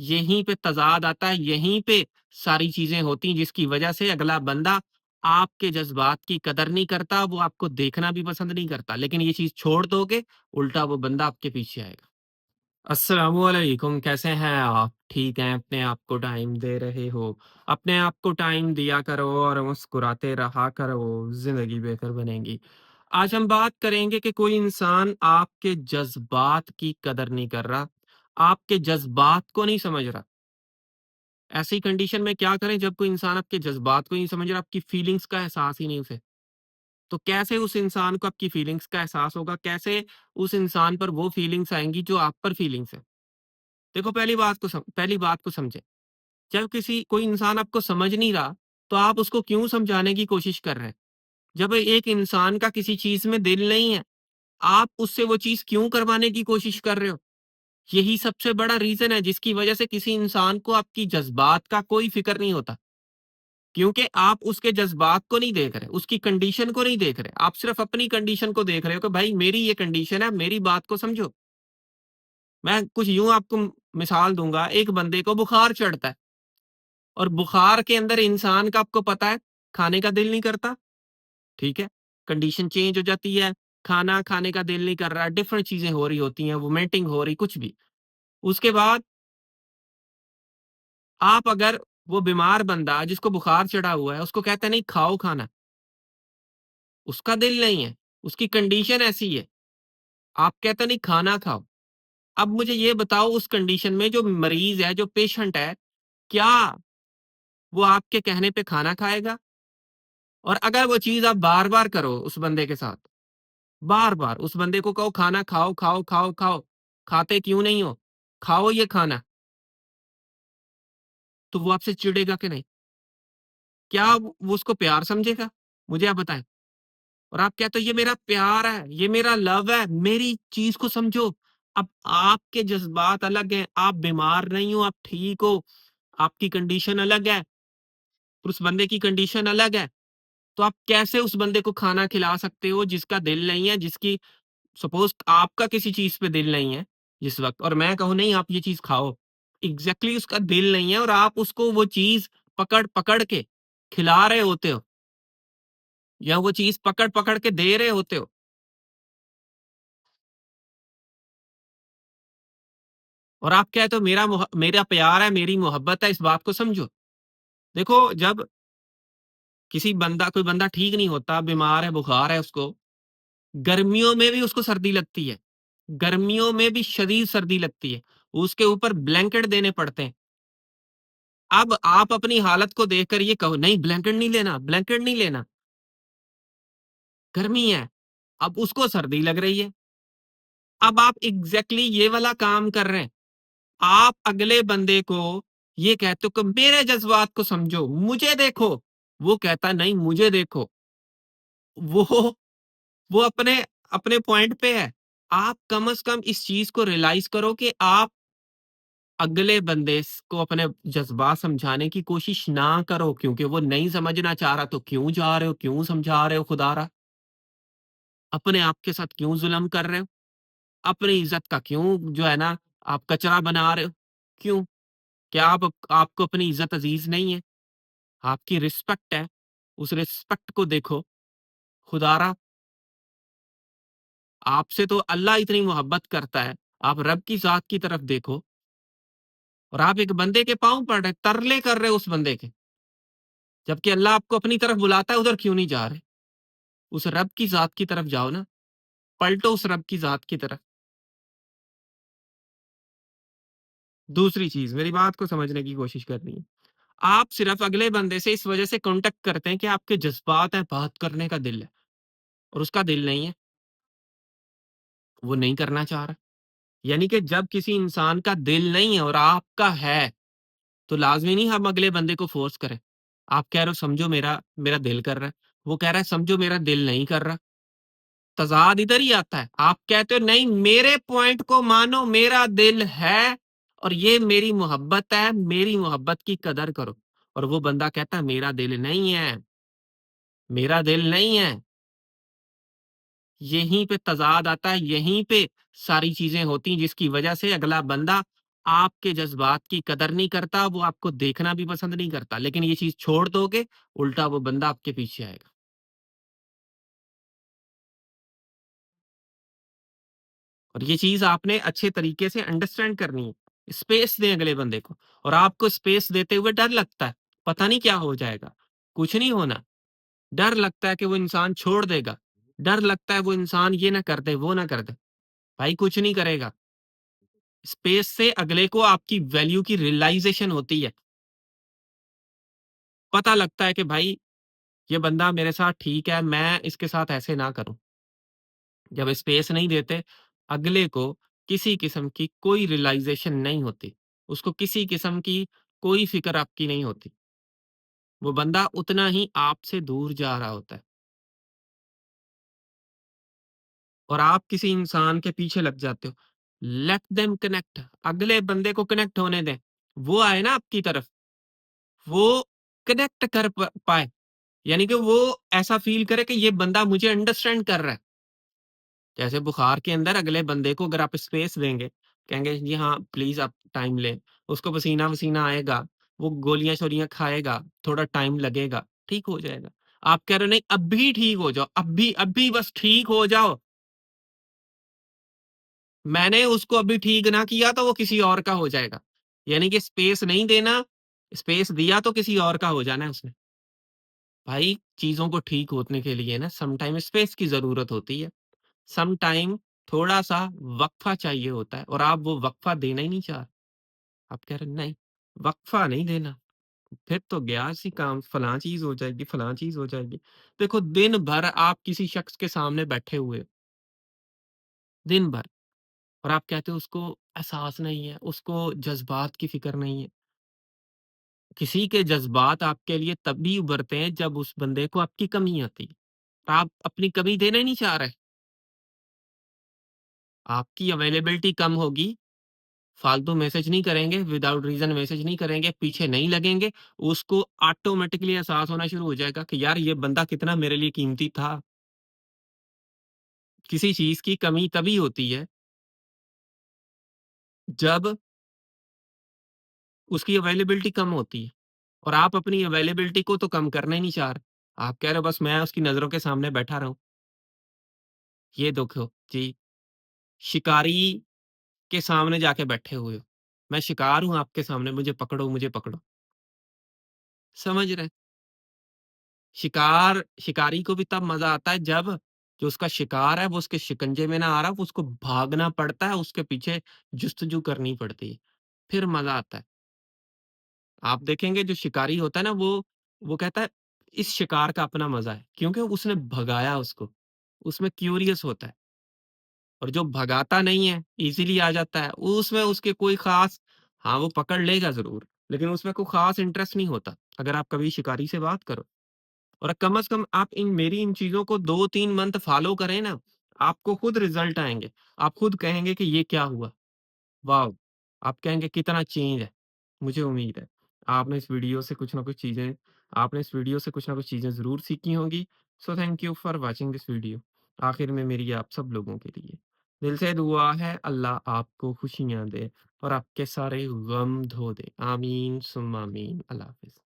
यहीं पे तज़ाद आता है, यहीं पे सारी चीज़ें होती हैं जिसकी वजह से अगला बंदा आपके जज़्बात की कदर नहीं करता, वो आपको देखना भी पसंद नहीं करता। लेकिन ये चीज़ छोड़ दोगे, उल्टा वो बंदा आपके पीछे आएगा। अस्सलामुअलैकुम, कैसे हैं आप? ठीक हैं, अपने आप को टाइम दे रहे हो? अपने आप को टाइम दिया करो और मुस्कुराते रहा करो, ज़िंदगी बेहतर बनेगी। आज हम बात करेंगे कि कोई इंसान आपके जज़्बात की कदर नहीं कर रहा, आपके जज़्बात को नहीं समझ रहा। ऐसी कंडीशन में क्या करें जब कोई इंसान आपके जज़्बात को नहीं समझ रहा, आपकी फीलिंग्स का एहसास ही नहीं उसे। तो कैसे उस इंसान को आपकी फीलिंग्स का एहसास होगा? कैसे उस इंसान पर वो फीलिंग्स आएँगी जो आप पर फीलिंग्स हैं? देखो पहली बात को समझें। जब किसी कोई इंसान आपको समझ नहीं रहा, तो आप उसको क्यों समझाने की कोशिश कर रहे हैं? जब एक इंसान का किसी चीज़ में दिल नहीं है, आप उससे वो चीज़ क्यों करवाने की कोशिश कर रहे हो? यही सबसे बड़ा रीज़न है जिसकी वजह से किसी इंसान को आपकी जज़्बात का कोई फ़िक्र नहीं होता। क्योंकि आप उसके जज़्बात को नहीं देख रहे, उसकी कंडीशन को नहीं देख रहे। आप सिर्फ़ अपनी कंडीशन को देख रहे हो कि भाई मेरी ये कंडीशन है, मेरी बात को समझो। मैं कुछ यूँ आपको मिसाल दूँगा, एक बंदे को बुखार चढ़ता है और बुखार के अंदर इंसान का आपको पता है, खाने का दिल नहीं करता, ठीक है? कंडीशन चेंज हो जाती है, खाना खाने का दिल नहीं कर रहा, डिफरेंट चीज़ें हो रही होती हैं, वोमिटिंग हो रही, कुछ भी। उसके बाद आप अगर वो बीमार बंदा जिसको बुखार चढ़ा हुआ है, उसको कहते हैं नहीं खाओ खाना, उसका दिल नहीं है, उसकी कंडीशन ऐसी है, आप कहते हैं नहीं खाना खाओ। अब मुझे ये बताओ उस कंडीशन में जो मरीज़ है, जो पेशेंट है, क्या वो आपके कहने पे खाना खाएगा? और अगर वो चीज़ आप बार-बार करो उस बंदे के साथ, बार-बार उस बंदे को कहो खाना खाओ, खाओ, खाओ, खाओ, खाते क्यों नहीं हो? खाओ ये खाना, तो वो आपसे चिढ़ेगा कि नहीं? क्या वो उसको प्यार समझेगा? मुझे आप बताएँ। और आप कहते हो ये मेरा प्यार है, ये मेरा लव है, मेरी चीज़ को समझो। अब आपके जज़्बात अलग हैं, आप बीमार नहीं हो, आप ठीक हो, आपकी कंडीशन अलग है, और उस बंदे की कंडीशन अलग है। तो आप कैसे उस बंदे को खाना खिला सकते हो जिसका दिल नहीं है, जिसकी सपोज़ आपका किसी चीज़ पे दिल नहीं है जिस वक़्त और मैं कहूँ नहीं आप ये चीज़ खाओ। एग्ज़ैक्टली उसका दिल नहीं है और आप उसको वो चीज़ पकड़-पकड़ के खिला रहे होते हो या वो चीज़ पकड़-पकड़ के दे रहे होते हो और आप कहते हो मेरा प्यार है, मेरी मोहब्बत है, इस बात को समझो। देखो जब कोई बंदा ठीक नहीं होता, बीमार है, बुखार है उसको, गर्मियों में भी उसको सर्दी लगती है। गर्मियों में भी शदीद सर्दी लगती है। उसके ऊपर ब्लैंकेट देने पड़ते हैं। अब आप अपनी हालत को देखकर ये कहो नहीं ब्लैंकेट नहीं लेना, गर्मी है। अब उसको सर्दी लग रही है। अब आप एग्ज़ैक्टली ये वाला काम कर रहे हैं। आप अगले बंदे को ये कहते हो कि मेरे जज़्बात को समझो, मुझे देखो। वो कहता नहीं मुझे देखो। वो वो अपने अपने पॉइंट पे है। आप कम से कम इस चीज़ को रियलाइज़ करो कि आप अगले बंदे को अपने जज़्बात समझाने की कोशिश ना करो क्योंकि वो नहीं समझना चाह रहा तो क्यों जा रहे हो? क्यों समझा रहे हो खुदारा? अपने आप के साथ क्यों ज़ुल्म कर रहे हो? अपनी इज़्ज़त का क्यों जो है ना आप कचरा बना रहे हो? क्यों? क्या आपको अपनी इज़्ज़त अज़ीज़ नहीं है? आपकी रिस्पेक्ट है, उस रिस्पेक्ट को देखो। खुदारा आपसे तो अल्लाह इतनी मोहब्बत करता है, आप रब की ज़ात की तरफ देखो और आप एक बंदे के पाँव पड़ रहे, तरले कर रहे हो उस बंदे के। जबकि अल्लाह आपको अपनी तरफ बुलाता है, उधर क्यों नहीं जा रहे? उस रब की ज़ात की तरफ जाओ ना, पलटो उस रब की ज़ात की तरफ। दूसरी चीज़, मेरी बात को समझने की कोशिश करनी है। आप सिर्फ़ अगले बंदे से इस वज़ह से कॉन्टैक्ट करते हैं कि आपके जज़्बात हैं, बात करने का दिल है और उसका दिल नहीं है, वो नहीं करना चाह रहा। यानी कि जब किसी इंसान का दिल नहीं है और आपका है, तो लाज़मी नहीं हम अगले बंदे को फ़ोर्स करें। आप कह रहे हो समझो मेरा मेरा दिल कर रहा है, वो कह रहा है समझो मेरा दिल नहीं कर रहा। तज़ाद इधर ही आता है। आप कहते हो नहीं मेरे पॉइंट को मानो, मेरा दिल है और ये मेरी मोहब्बत है, मेरी मोहब्बत की कदर करो। और वो बंदा कहता है मेरा दिल नहीं है, मेरा दिल नहीं है। यहीं पे तज़ाद आता है, यहीं पे सारी चीज़ें होती हैं जिसकी वज़ह से अगला बंदा आपके जज़्बात की कदर नहीं करता, वो आपको देखना भी पसंद नहीं करता। लेकिन ये चीज़ छोड़ दोगे, उल्टा वो बंदा आपके पीछे आएगा। और ये चीज़ आपने अच्छे तरीके से अंडरस्टैंड करनी है। स्पेस दें अगले बंदे को और आपको स्पेस देते हुए डर लगता है, पता नहीं क्या हो जाएगा। कुछ नहीं होना। डर लगता है कि वो इंसान छोड़ देगा। डर लगता है वो इंसान ये ना कर दे, वो ना कर दे। भाई कुछ नहीं करेगा। स्पेस से अगले को आपकी वैल्यू की रियलाइज़ेशन होती है। पता लगता है कि भाई ये बंदा मेरे साथ ठीक है, मैं इसके साथ ऐसे ना करूँ। जब स्पेस नहीं देते, अगले को किसी किस्म की कोई रियलाइज़ेशन नहीं होती। उसको किसी किस्म की कोई फ़िक्र आपकी नहीं होती। वो बंदा उतना ही आपसे दूर जा रहा होता है और आप किसी इंसान के पीछे लग जाते हो। लेट देम कनेक्ट, अगले बंदे को कनेक्ट होने दें। वो आए ना आपकी तरफ, वो कनेक्ट कर पाए। यानी कि वो ऐसा फ़ील करे कि ये बंदा मुझे अंडरस्टैंड कर रहा है। जैसे बुखार के अंदर अगले बंदे को अगर आप स्पेस देंगे, कहेंगे जी हाँ, प्लीज़ आप टाइम लें, उसको पसीना-वसीना आएगा, वो गोलियाँ-शोलियाँ खाएगा, थोड़ा टाइम लगेगा, ठीक हो जाएगा। आप कह रहे हो नहीं अभी ठीक हो जाओ, अभी बस ठीक हो जाओ। मैंने उसको अभी ठीक ना किया तो वो किसी और का हो जाएगा। यानी कि स्पेस नहीं देना, स्पेस दिया तो किसी और का हो जाना है उसने। भाई चीज़ों को ठीक होने के लिए ना सम टाइम स्पेस की ज़रूरत होती है। सम टाइम थोड़ा-सा वक़्फ़ा चाहिए होता है और आप वो वक़्फ़ा देना ही नहीं चाह रहे। आप कह रहे हैं नहीं, वक़्फ़ा नहीं देना, फिर तो गया ऐसी काम फलाँ चीज़ हो जाएगी, फलाँ चीज़ हो जाएगी। देखो दिन भर आप किसी शख़्स के सामने बैठे हुए हो, दिन भर और आप कहते हो उसको एहसास नहीं है, उसको जज़्बात की फ़िक्र नहीं है। किसी के जज़्बात आपके लिए तभी उभरते हैं जब उस बंदे को आपकी कमी आती है। आप अपनी कमी देना ही नहीं चाह रहे। आपकी अवेलेबिलिटी कम होगी, फालतू मैसेज नहीं करेंगे, विदाउट रीज़न मैसेज नहीं करेंगे, पीछे नहीं लगेंगे, उसको ऑटोमैटिकली एहसास होना शुरू हो जाएगा कि यार ये बंदा कितना मेरे लिए कीमती था। किसी चीज़ की कमी तभी होती है जब उसकी अवेलेबिलिटी कम होती है और आप अपनी अवेलेबिलिटी को तो कम करना ही नहीं चाह रहे। आप कह रहे हो बस मैं उसकी नज़रों के सामने बैठा रहूँ। ये देखो जी, शिकारी के सामने जाके बैठे हुए हो। मैं शिकार हूँ आपके सामने, मुझे पकड़ो, मुझे पकड़ो। समझ रहे हैं? शिकारी को भी तब मज़ा आता है जब जो उसका शिकार है वो उसके शिकंजे में ना आ रहा, वो उसको भागना पड़ता है, उसके पीछे जुस्तजू करनी पड़ती है, फिर मज़ा आता है। आप देखेंगे जो शिकारी होता है ना वो कहता है इस शिकार का अपना मज़ा है, क्योंकि उसने भगाया उसको, उसमें क्यूरियस होता है और जो भगाता नहीं है, ईज़िली आ जाता है, उसमें उसके कोई ख़ास हाँ, वो पकड़ लेगा ज़रूर, लेकिन उसमें कोई ख़ास इंटरेस्ट नहीं होता, अगर आप कभी शिकारी से बात करो। और कम से कम आप इन चीज़ों को 2-3 मंथ फ़ॉलो करें ना, आपको खुद रिज़ल्ट आएँगे। आप खुद कहेंगे कि ये क्या हुआ? वॉव! आप कहेंगे कितना चेंज है। मुझे उम्मीद है, आपने इस वीडियो से कुछ ना कुछ चीज़ें ज़रूर सीखी होंगी। So thank you for watching this video. आखिर में मेरी आप सब लोगों के लिए दिल से दुआ है अल्लाह आपको खुशियाँ दे और आपके सारे गम धो दे। आमीन सुम्मा आमीन। अल्लाह हाफ़िज़।